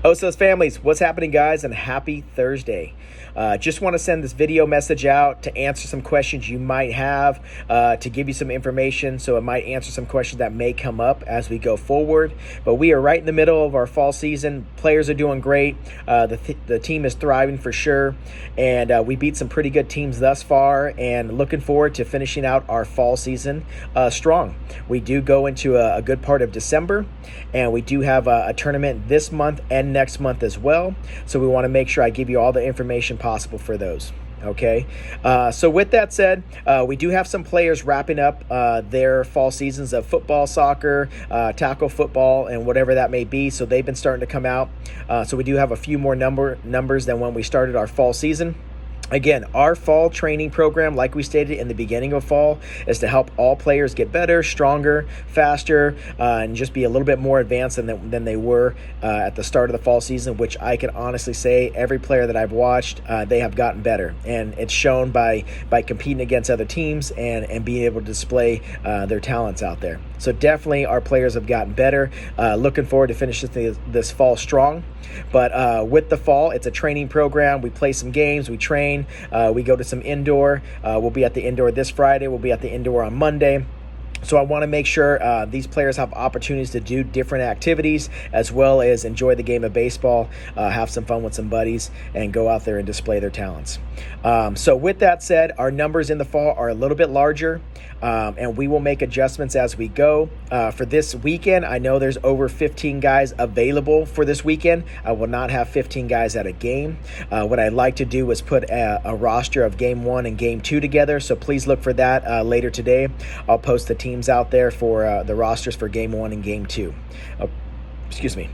Osos families, what's happening, guys, and happy Thursday. Just want to send this video message out to answer some questions you might have, to give you some information so it might answer some questions that may come up as we go forward. But we are right in the middle of our fall season. Players are doing great. The team is thriving for sure, and we beat some pretty good teams thus far, and looking forward to finishing out our fall season strong. We do go into a good part of December, and we do have a tournament this month and next month as well. So we want to make sure I give you all the information possible for those. Okay, so with that said, we do have some players wrapping up their fall seasons of football, soccer, tackle football, and whatever that may be. So they've been starting to come out. So we do have a few more numbers than when we started our fall season. Again, our fall training program, like we stated in the beginning of fall, is to help all players get better, stronger, faster, and just be a little bit more advanced than they were at the start of the fall season, which I can honestly say every player that I've watched, they have gotten better. And it's shown by competing against other teams and being able to display their talents out there. So definitely our players have gotten better. Looking forward to finishing this fall strong. But with the fall, it's a training program. We play some games, we train. We go to some indoor. We'll be at the indoor this Friday. We'll be at the indoor on Monday. So I want to make sure these players have opportunities to do different activities, as well as enjoy the game of baseball, have some fun with some buddies, and go out there and display their talents. So with that said, our numbers in the fall are a little bit larger, and we will make adjustments as we go. For this weekend, I know there's over 15 guys available for this weekend. I will not have 15 guys at a game. What I'd like to do is put a roster of game 1 and game 2 together, so please look for that later today. I'll post the teams out there for the rosters for game 1 and game 2. Excuse me.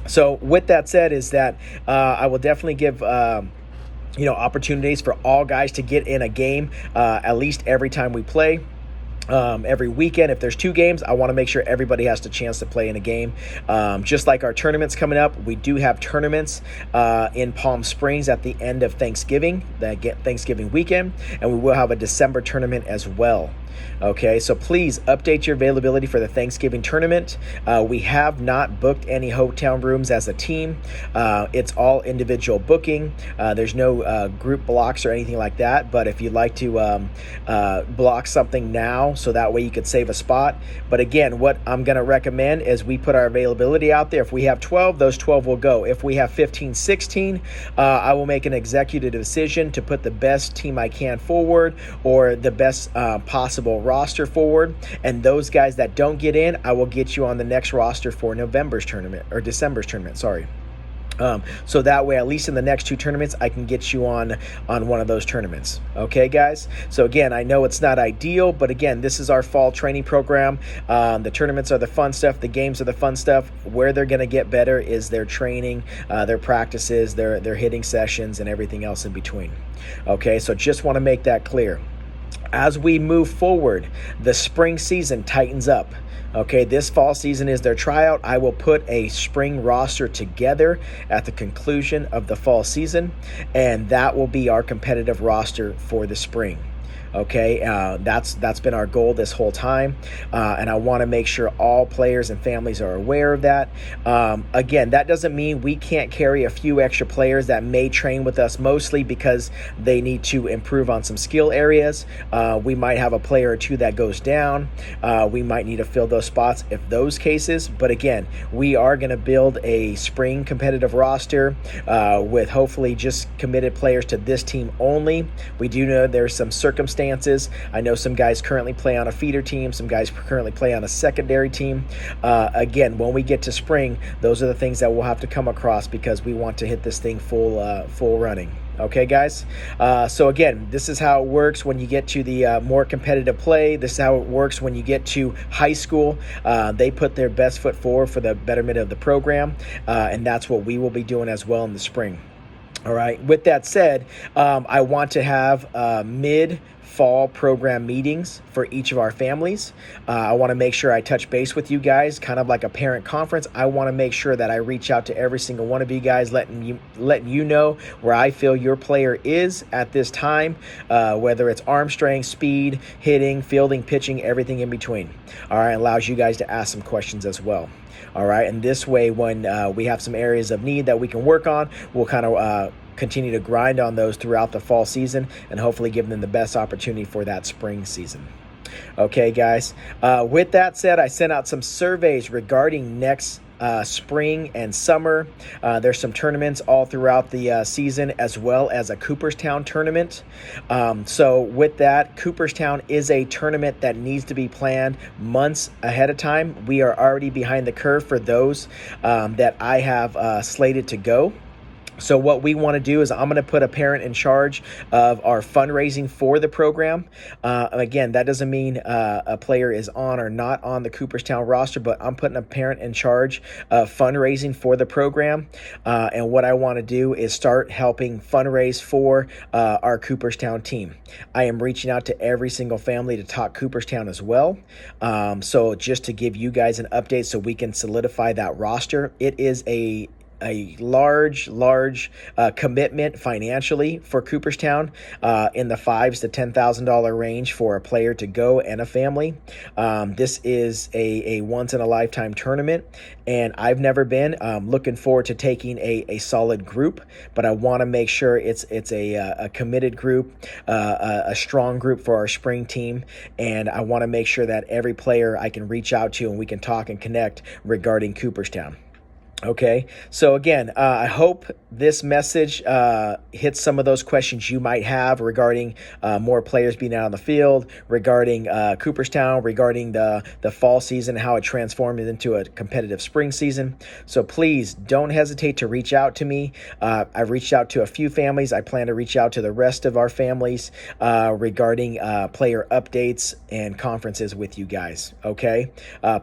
So with that said, is that I will definitely give opportunities for all guys to get in a game at least every time we play. Every weekend, if there's 2 games, I want to make sure everybody has the chance to play in a game. Just like our tournaments coming up, we do have tournaments in Palm Springs at the end of Thanksgiving, Thanksgiving weekend, and we will have a December tournament as well. Okay, so please update your availability for the Thanksgiving tournament. We have not booked any hotel rooms as a team. It's all individual booking. There's no group blocks or anything like that, but if you'd like to block something now, so that way you could save a spot. But again, what I'm going to recommend is we put our availability out there. If we have 12, those 12 will go. If we have 15, 16, I will make an executive decision to put the best team I can forward, or the best possible roster forward, and those guys that don't get in, I will get you on the next roster for November's tournament, or December's tournament, sorry. So that way, at least in the next 2 tournaments, I can get you on one of those tournaments. Okay, guys? So again, I know it's not ideal, but again, this is our fall training program. The tournaments are the fun stuff. The games are the fun stuff. Where they're going to get better is their training, their practices, their hitting sessions, and everything else in between. Okay, so just want to make that clear. As we move forward, the spring season tightens up. Okay, this fall season is their tryout. I will put a spring roster together at the conclusion of the fall season, and that will be our competitive roster for the spring. Okay, that's been our goal this whole time, and I want to make sure all players and families are aware of that. Again, that doesn't mean we can't carry a few extra players that may train with us, mostly because they need to improve on some skill areas. We might have a player or 2 that goes down. We might need to fill those spots if those cases. But again, we are going to build a spring competitive roster with hopefully just committed players to this team only. We do know there's some circumstances. I know some guys currently play on a feeder team. Some guys currently play on a secondary team. Again, when we get to spring, those are the things that we'll have to come across, because we want to hit this thing full running. Okay, guys? So again, this is how it works when you get to the more competitive play. This is how it works when you get to high school. They put their best foot forward for the betterment of the program, and that's what we will be doing as well in the spring. All right. With that said, I want to have fall program meetings for each of our families. I want to make sure I touch base with you guys, kind of like a parent conference. I want to make sure that I reach out to every single one of you guys, letting you know where I feel your player is at this time, whether it's arm strength, speed, hitting, fielding, pitching, everything in between. All right, allows you guys to ask some questions as well. All right, and this way, when we have some areas of need that we can work on, we'll kind of continue to grind on those throughout the fall season and hopefully give them the best opportunity for that spring season. Okay, guys. With that said, I sent out some surveys regarding next spring and summer. There's some tournaments all throughout the season, as well as a Cooperstown tournament. So with that, Cooperstown is a tournament that needs to be planned months ahead of time. We are already behind the curve for those that I have slated to go. So what we want to do is I'm going to put a parent in charge of our fundraising for the program. Again, that doesn't mean a player is on or not on the Cooperstown roster, but I'm putting a parent in charge of fundraising for the program. And what I want to do is start helping fundraise for our Cooperstown team. I am reaching out to every single family to talk Cooperstown as well. So just to give you guys an update so we can solidify that roster, it is a large commitment financially for Cooperstown, in the $5,000 to $10,000 range for a player to go and a family. This is a once in a lifetime tournament, and I've never been. Looking forward to taking a solid group, but I want to make sure it's a committed group, a strong group for our spring team, and I want to make sure that every player I can reach out to and we can talk and connect regarding Cooperstown. Okay, so again, I hope this message hits some of those questions you might have regarding more players being out on the field, regarding Cooperstown, regarding the fall season, how it transformed into a competitive spring season. So please don't hesitate to reach out to me. I've reached out to a few families. I plan to reach out to the rest of our families regarding player updates and conferences with you guys. Okay,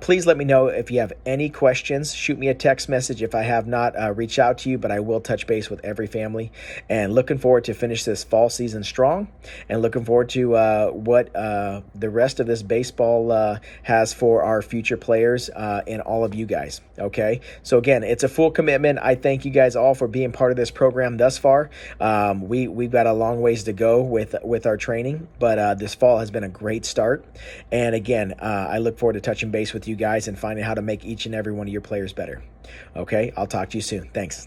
please let me know if you have any questions. Shoot me a text message if I have not reached out to you, but I will touch base with every family. And looking forward to finish this fall season strong, and looking forward to what the rest of this baseball has for our future players and all of you guys. Okay, so again, it's a full commitment. I thank you guys all for being part of this program thus far. We've got a long ways to go with our training, but this fall has been a great start. And again, I look forward to touching base with you guys and finding how to make each and every one of your players better. Okay, I'll talk to you soon. Thanks.